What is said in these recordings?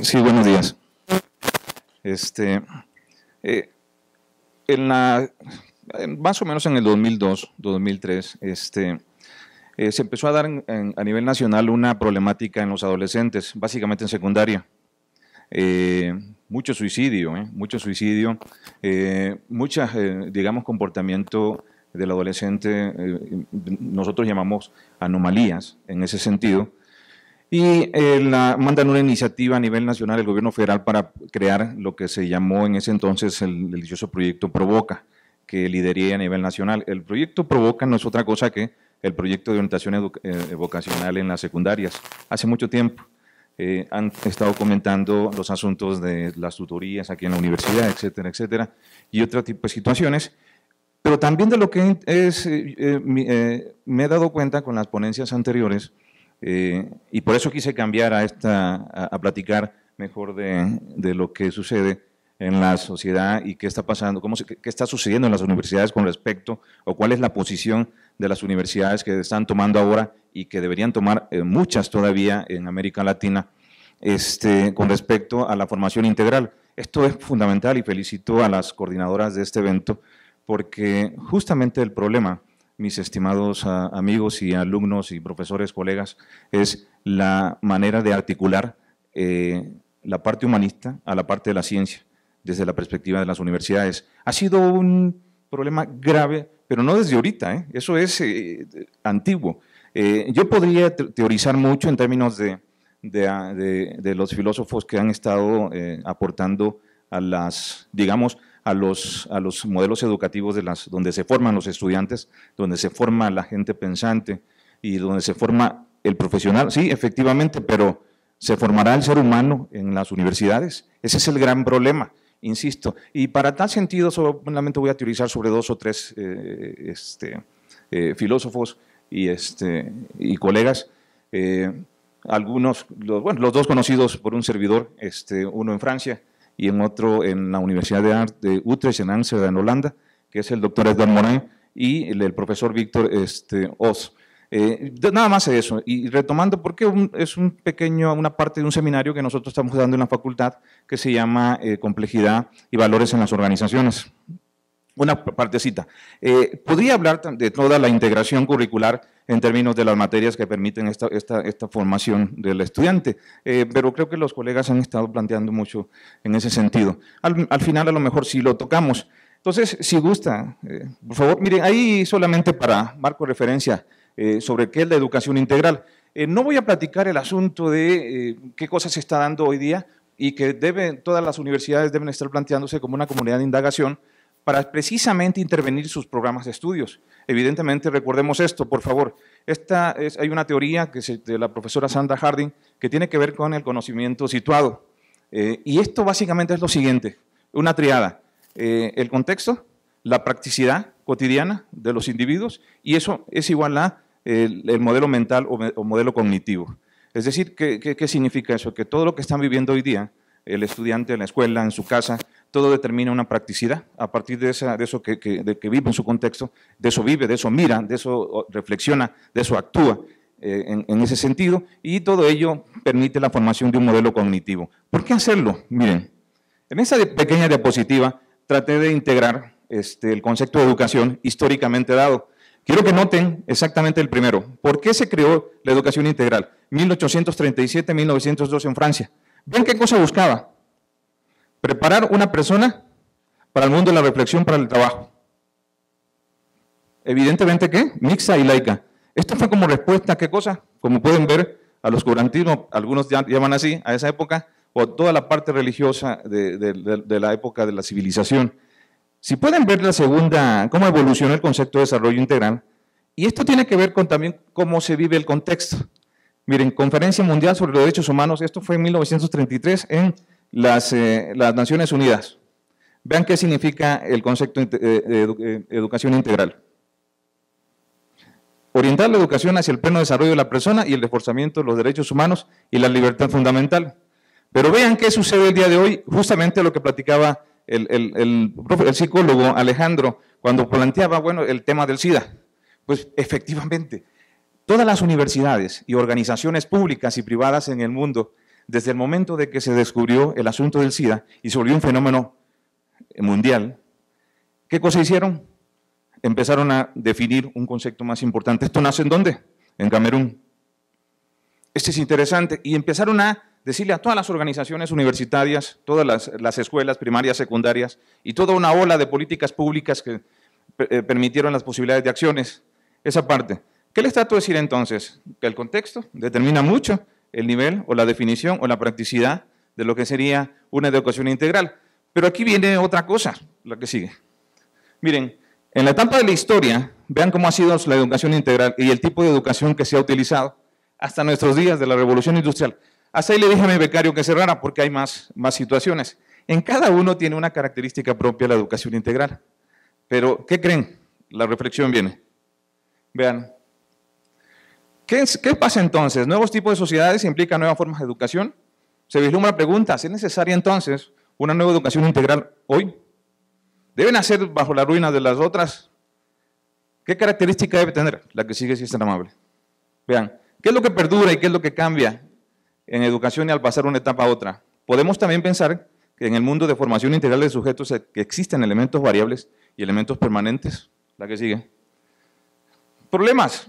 Sí, buenos días. Eh, más o menos en el 2002, 2003, se empezó a dar a nivel nacional una problemática en los adolescentes, básicamente en secundaria. Mucho suicidio, digamos, comportamiento del adolescente, nosotros llamamos anomalías en ese sentido. Y mandan una iniciativa a nivel nacional, el gobierno federal, para crear lo que se llamó en ese entonces el dichoso proyecto Provoca, que lideré a nivel nacional. El proyecto Provoca no es otra cosa que el proyecto de orientación vocacional en las secundarias. Hace mucho tiempo han estado comentando los asuntos de las tutorías aquí en la universidad, etcétera, etcétera, y otro tipo de situaciones. Pero también de lo que me he dado cuenta con las ponencias anteriores, y por eso quise cambiar a platicar mejor de lo que sucede en la sociedad y qué está pasando, qué está sucediendo en las universidades con respecto, o cuál es la posición de las universidades que están tomando ahora y que deberían tomar muchas todavía en América Latina, con respecto a la formación integral. Esto es fundamental y felicito a las coordinadoras de este evento, porque justamente el problema, mis estimados amigos y alumnos y profesores, colegas, es la manera de articular la parte humanista a la parte de la ciencia, desde la perspectiva de las universidades. Ha sido un problema grave, pero no desde ahorita, eso es antiguo. Yo podría teorizar mucho en términos de los filósofos que han estado aportando a los modelos educativos donde se forman los estudiantes, donde se forma la gente pensante y donde se forma el profesional. Sí, efectivamente, pero ¿se formará el ser humano en las universidades? Ese es el gran problema, insisto. Y para tal sentido, solamente voy a teorizar sobre dos o tres filósofos y colegas. Los dos conocidos por un servidor, uno en Francia y en otro en la Universidad de Utrecht, en Ámsterdam, en Holanda, que es el doctor Edgar Morin y el profesor Víctor Oz. Nada más de eso, y retomando, porque es una parte de un seminario que nosotros estamos dando en la facultad, que se llama Complejidad y Valores en las Organizaciones. Una partecita. Podría hablar de toda la integración curricular en términos de las materias que permiten esta formación del estudiante, pero creo que los colegas han estado planteando mucho en ese sentido. Al final, a lo mejor sí lo tocamos. Entonces, si gusta, por favor, miren, ahí solamente para marco referencia sobre qué es la educación integral. No voy a platicar el asunto de qué cosas se está dando hoy día y que todas las universidades deben estar planteándose como una comunidad de indagación para precisamente intervenir sus programas de estudios. Evidentemente, recordemos esto, por favor. Hay una teoría de la profesora Sandra Harding que tiene que ver con el conocimiento situado. Y esto básicamente es lo siguiente, una triada. El contexto, la practicidad cotidiana de los individuos, y eso es igual a el modelo mental o modelo cognitivo. Es decir, ¿qué significa eso? Que todo lo que están viviendo hoy día, el estudiante en la escuela, en su casa, todo determina una practicidad. A partir de eso que vive en su contexto, de eso vive, de eso mira, de eso reflexiona, de eso actúa en ese sentido, y todo ello permite la formación de un modelo cognitivo. ¿Por qué hacerlo? Miren, en esa pequeña diapositiva traté de integrar el concepto de educación históricamente dado. Quiero que noten exactamente el primero. ¿Por qué se creó la educación integral? 1837-1902 en Francia. ¿Ven qué cosa buscaba? Preparar una persona para el mundo de la reflexión, para el trabajo. Evidentemente, ¿qué? Mixta y laica. Esto fue como respuesta a qué cosa, como pueden ver, al oscurantismo, algunos llaman así, a esa época, o toda la parte religiosa de la época de la civilización. Si pueden ver la segunda, cómo evolucionó el concepto de desarrollo integral, y esto tiene que ver con también cómo se vive el contexto. Miren, Conferencia Mundial sobre los Derechos Humanos, esto fue en 1933 en las Naciones Unidas. Vean qué significa el concepto de educación integral. Orientar la educación hacia el pleno desarrollo de la persona y el reforzamiento de los derechos humanos y la libertad fundamental. Pero vean qué sucede el día de hoy, justamente lo que platicaba el psicólogo Alejandro, cuando planteaba, el tema del SIDA. Pues efectivamente, todas las universidades y organizaciones públicas y privadas en el mundo desde el momento de que se descubrió el asunto del SIDA y se volvió un fenómeno mundial, ¿qué cosa hicieron? Empezaron a definir un concepto más importante. ¿Esto nace en dónde? En Camerún. Este es interesante. Y empezaron a decirle a todas las organizaciones universitarias, todas las escuelas primarias, secundarias, y toda una ola de políticas públicas que permitieron las posibilidades de acciones, esa parte. ¿Qué les trato de decir entonces? Que el contexto determina mucho el nivel o la definición o la practicidad de lo que sería una educación integral. Pero aquí viene otra cosa, la que sigue. Miren, en la etapa de la historia, vean cómo ha sido la educación integral y el tipo de educación que se ha utilizado hasta nuestros días de la revolución industrial. Hasta ahí le dije a mi becario que cerrara porque hay más situaciones. En cada uno tiene una característica propia la educación integral. Pero, ¿qué creen? La reflexión viene. Vean. ¿Qué pasa entonces? ¿Nuevos tipos de sociedades implican nuevas formas de educación? Se vislumbra preguntas. ¿Es necesaria entonces una nueva educación integral hoy? ¿Deben nacer bajo la ruina de las otras? ¿Qué característica debe tener? La que sigue, si es tan amable. Vean, ¿qué es lo que perdura y qué es lo que cambia en educación y al pasar una etapa a otra? Podemos también pensar que en el mundo de formación integral de sujetos que existen elementos variables y elementos permanentes. La que sigue. Problemas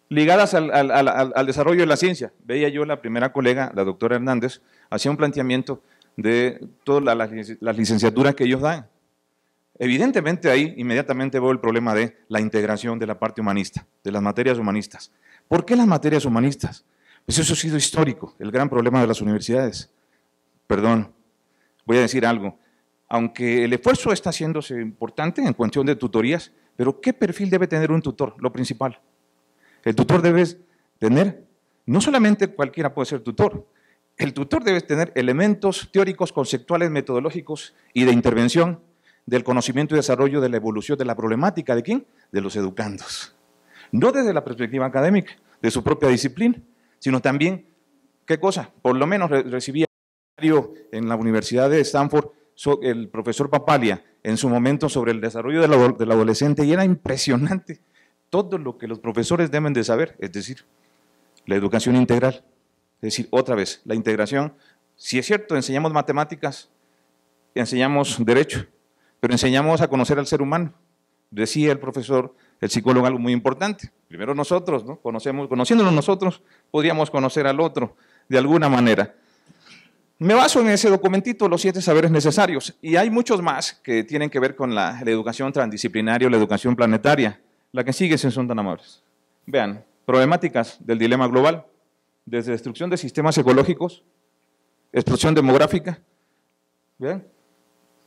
ligadas al desarrollo de la ciencia. Veía yo la primera colega, la doctora Hernández, hacía un planteamiento de todas las licenciaturas que ellos dan. Evidentemente ahí inmediatamente veo el problema de la integración de la parte humanista, de las materias humanistas. ¿Por qué las materias humanistas? Pues eso ha sido histórico, el gran problema de las universidades. Perdón, voy a decir algo. Aunque el esfuerzo está haciéndose importante en cuestión de tutorías, pero ¿qué perfil debe tener un tutor? Lo principal. El tutor debe tener, no solamente cualquiera puede ser tutor, el tutor debe tener elementos teóricos, conceptuales, metodológicos y de intervención del conocimiento y desarrollo de la evolución de la problemática. ¿De quién? De los educandos. No desde la perspectiva académica, de su propia disciplina, sino también, ¿qué cosa? Por lo menos recibía en la Universidad de Stanford el profesor Papalia en su momento sobre el desarrollo del adolescente y era impresionante todo lo que los profesores deben de saber, es decir, la educación integral. Es decir, otra vez, la integración, si es cierto, enseñamos matemáticas, enseñamos derecho, pero enseñamos a conocer al ser humano. Decía el profesor, el psicólogo, algo muy importante. Primero nosotros, ¿no? Conociéndonos nosotros, podríamos conocer al otro de alguna manera. Me baso en ese documentito, los 7 saberes necesarios, y hay muchos más que tienen que ver con la educación transdisciplinaria o la educación planetaria. La que sigue, si son tan amables. Vean, problemáticas del dilema global, desde destrucción de sistemas ecológicos, explosión demográfica, ¿vean?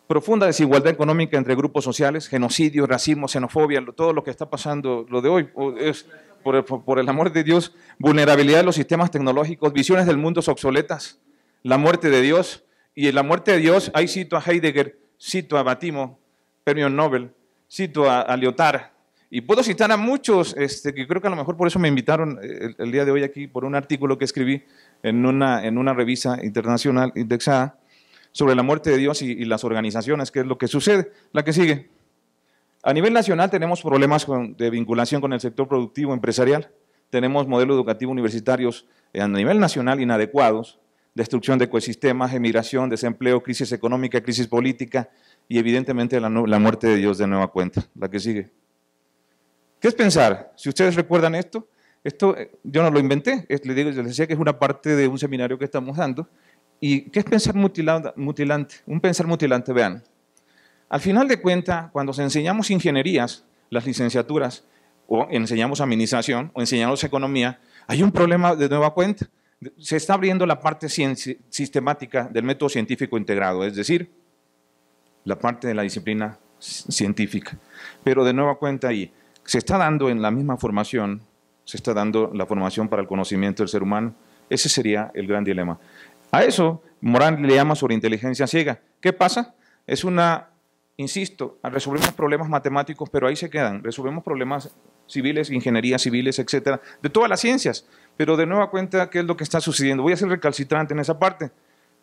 Profunda desigualdad económica entre grupos sociales, genocidio, racismo, xenofobia, todo lo que está pasando, lo de hoy, es, por el amor de Dios, vulnerabilidad de los sistemas tecnológicos, visiones del mundo obsoletas, la muerte de Dios, y en la muerte de Dios, ahí cito a Heidegger, cito a Batimo, premio Nobel, cito a Lyotard, y puedo citar a muchos, que creo que a lo mejor por eso me invitaron el día de hoy aquí, por un artículo que escribí en una revista internacional indexada, sobre la muerte de Dios y las organizaciones, que es lo que sucede. La que sigue. A nivel nacional tenemos problemas de vinculación con el sector productivo empresarial, tenemos modelos educativos universitarios a nivel nacional inadecuados, destrucción de ecosistemas, emigración, desempleo, crisis económica, crisis política y evidentemente la muerte de Dios de nueva cuenta. La que sigue. ¿Qué es pensar? Si ustedes recuerdan esto yo no lo inventé, les decía que es una parte de un seminario que estamos dando. ¿Y qué es pensar mutilante? Un pensar mutilante, vean. Al final de cuentas, cuando enseñamos ingenierías, las licenciaturas, o enseñamos administración, o enseñamos economía, hay un problema de nueva cuenta. Se está abriendo la parte sistemática del método científico integrado, es decir, la parte de la disciplina científica. Pero de nueva cuenta ahí, se está dando en la misma formación, se está dando la formación para el conocimiento del ser humano. Ese sería el gran dilema. A eso Morán le llama sobre inteligencia ciega. ¿Qué pasa? Es insisto, resolvemos problemas matemáticos, pero ahí se quedan. Resolvemos problemas civiles, ingenierías civiles, etcétera, de todas las ciencias. Pero de nueva cuenta, ¿qué es lo que está sucediendo? Voy a ser recalcitrante en esa parte,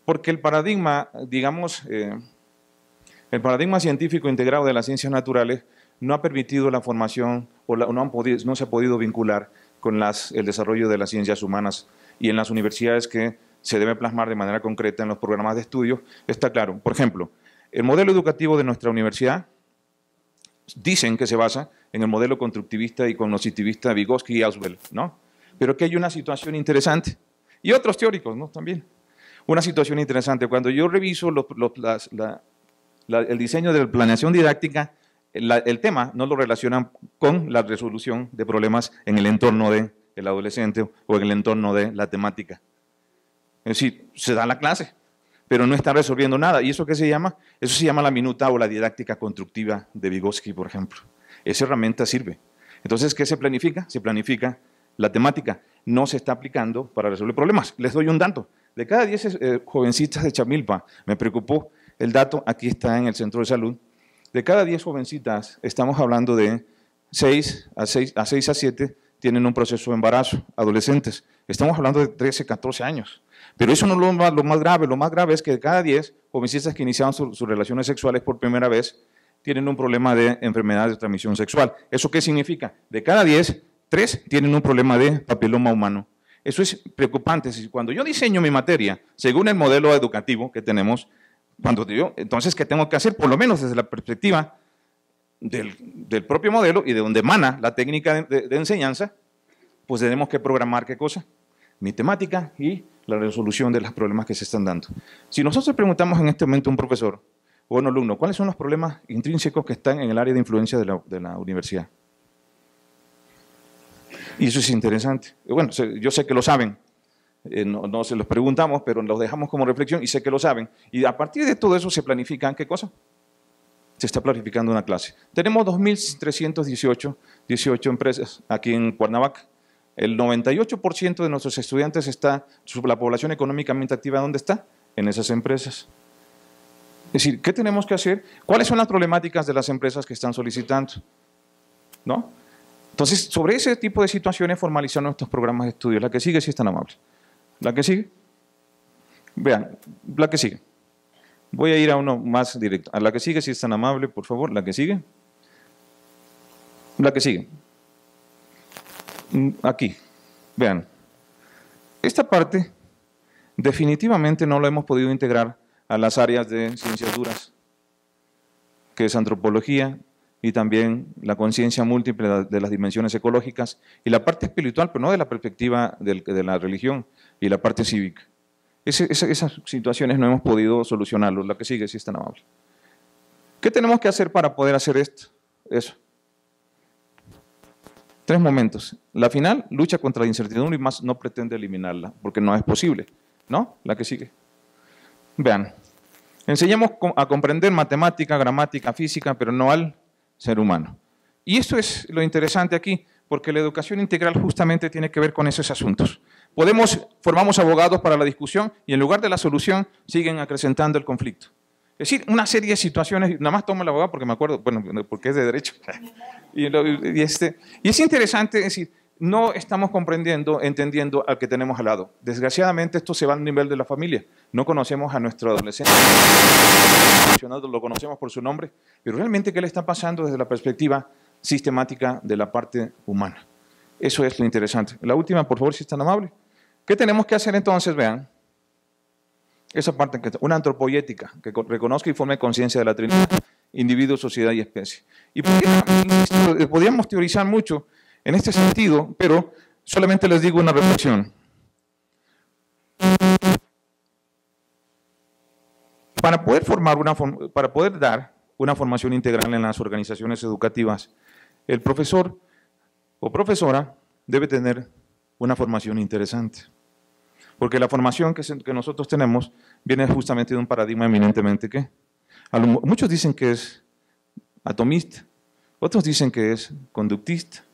porque el paradigma, digamos, el paradigma científico integrado de las ciencias naturales no ha permitido la formación o no se ha podido vincular con el desarrollo de las ciencias humanas y en las universidades que se debe plasmar de manera concreta en los programas de estudio, está claro. Por ejemplo, el modelo educativo de nuestra universidad dicen que se basa en el modelo constructivista y cognitivista de Vygotsky y Ausubel, ¿no? Pero aquí hay una situación interesante, y otros teóricos, ¿no? También. Una situación interesante, cuando yo reviso el diseño de la planeación didáctica, el tema no lo relacionan con la resolución de problemas en el entorno del adolescente o en el entorno de la temática. Es decir, se da la clase, pero no está resolviendo nada. ¿Y eso qué se llama? Eso se llama la minuta o la didáctica constructiva de Vygotsky, por ejemplo. Esa herramienta sirve. Entonces, ¿qué se planifica? Se planifica la temática. No se está aplicando para resolver problemas. Les doy un dato. De cada 10 jovencitas de Chamilpa, me preocupó el dato, aquí está en el centro de salud, de cada 10 jovencitas, estamos hablando de 6 a 7 tienen un proceso de embarazo, adolescentes. Estamos hablando de 13, 14 años. Pero eso no es lo más grave es que de cada 10 jovencitas que iniciaban sus relaciones sexuales por primera vez, tienen un problema de enfermedad de transmisión sexual. ¿Eso qué significa? De cada 10, 3 tienen un problema de papiloma humano. Eso es preocupante. Cuando yo diseño mi materia, según el modelo educativo que tenemos, entonces, ¿qué tengo que hacer? Por lo menos desde la perspectiva del propio modelo y de donde emana la técnica de enseñanza, pues tenemos que programar ¿qué cosa? Mi temática y la resolución de los problemas que se están dando. Si nosotros preguntamos en este momento a un profesor o a un alumno, ¿cuáles son los problemas intrínsecos que están en el área de influencia de la universidad? Y eso es interesante. Bueno, yo sé que lo saben, no se los preguntamos, pero los dejamos como reflexión y sé que lo saben. Y a partir de todo eso se planifican, ¿qué cosa? Se está planificando una clase. Tenemos 2.318 empresas aquí en Cuernavaca. El 98% de nuestros estudiantes la población económicamente activa, ¿dónde está? En esas empresas. Es decir, ¿qué tenemos que hacer? ¿Cuáles son las problemáticas de las empresas que están solicitando? ¿No? Entonces, sobre ese tipo de situaciones formalizar nuestros programas de estudio. La que sigue, si es tan amable. La que sigue. Vean, la que sigue. Voy a ir a uno más directo. A la que sigue, si es tan amable, por favor. La que sigue. La que sigue. Aquí. Vean. Esta parte definitivamente no la hemos podido integrar a las áreas de ciencias duras, que es antropología y también la conciencia múltiple de las dimensiones ecológicas y la parte espiritual, pero no de la perspectiva de la religión y la parte cívica. Esas situaciones no hemos podido solucionarlas. La que sigue, si es tan amable. ¿Qué tenemos que hacer para poder hacer esto? Eso. 3 momentos. La final, lucha contra la incertidumbre y más no pretende eliminarla, porque no es posible. ¿No? La que sigue. Vean, enseñamos a comprender matemática, gramática, física, pero no al ser humano. Y esto es lo interesante aquí, porque la educación integral justamente tiene que ver con esos asuntos. Formamos abogados para la discusión y en lugar de la solución siguen acrecentando el conflicto. Es decir, una serie de situaciones, nada más tomo el abogado porque me acuerdo, bueno, porque es de derecho. Y es interesante, es decir, no estamos entendiendo al que tenemos al lado. Desgraciadamente esto se va al nivel de la familia. No conocemos a nuestro adolescente, lo conocemos por su nombre, pero realmente ¿qué le está pasando desde la perspectiva sistemática de la parte humana? Eso es lo interesante. La última, por favor, si es tan amable. ¿Qué tenemos que hacer entonces? Vean, esa parte, una antropoética que reconozca y forme conciencia de la Trinidad, individuo, sociedad y especie. Y podríamos teorizar mucho en este sentido, pero solamente les digo una reflexión. Para poder dar una formación integral en las organizaciones educativas, el profesor o profesora debe tener una formación interesante. Porque la formación que nosotros tenemos viene justamente de un paradigma eminentemente ¿qué? Muchos dicen que es atomista, otros dicen que es conductista,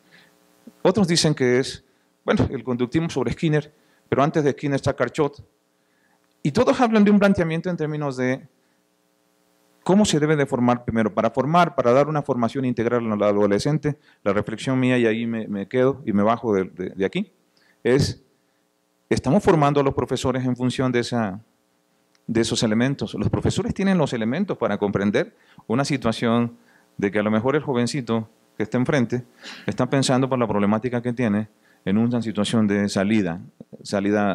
otros dicen que es, bueno, el conductismo sobre Skinner, pero antes de Skinner está Carchot. Y todos hablan de un planteamiento en términos de cómo se debe de formar primero. Para dar una formación integral al adolescente, la reflexión mía, y ahí me quedo y me bajo de aquí, es, estamos formando a los profesores en función de esos elementos. Los profesores tienen los elementos para comprender una situación de que a lo mejor el jovencito que está enfrente está pensando por la problemática que tiene en una situación de salida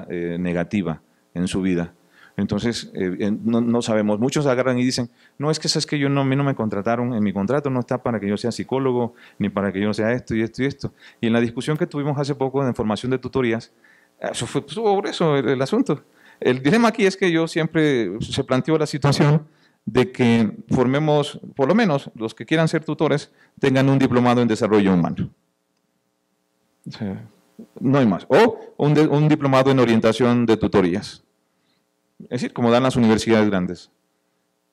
negativa en su vida. Entonces, no sabemos. Muchos agarran y dicen, no, es que sabes que a mí no me contrataron, en mi contrato no está para que yo sea psicólogo, ni para que yo sea esto y esto y esto. Y en la discusión que tuvimos hace poco de formación de tutorías, eso fue sobre eso el asunto. El dilema aquí es que yo siempre se planteó la situación de que formemos, por lo menos los que quieran ser tutores, tengan un diplomado en desarrollo humano. O sea, no hay más. O un diplomado en orientación de tutorías. Es decir, como dan las universidades grandes,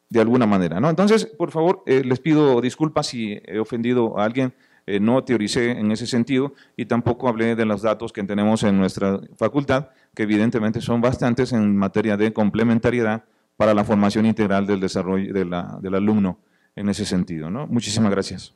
de alguna manera, ¿no? Entonces, por favor, les pido disculpas si he ofendido a alguien, no teoricé en ese sentido y tampoco hablé de los datos que tenemos en nuestra facultad, que evidentemente son bastantes en materia de complementariedad para la formación integral del desarrollo del alumno en ese sentido, ¿no? Muchísimas gracias.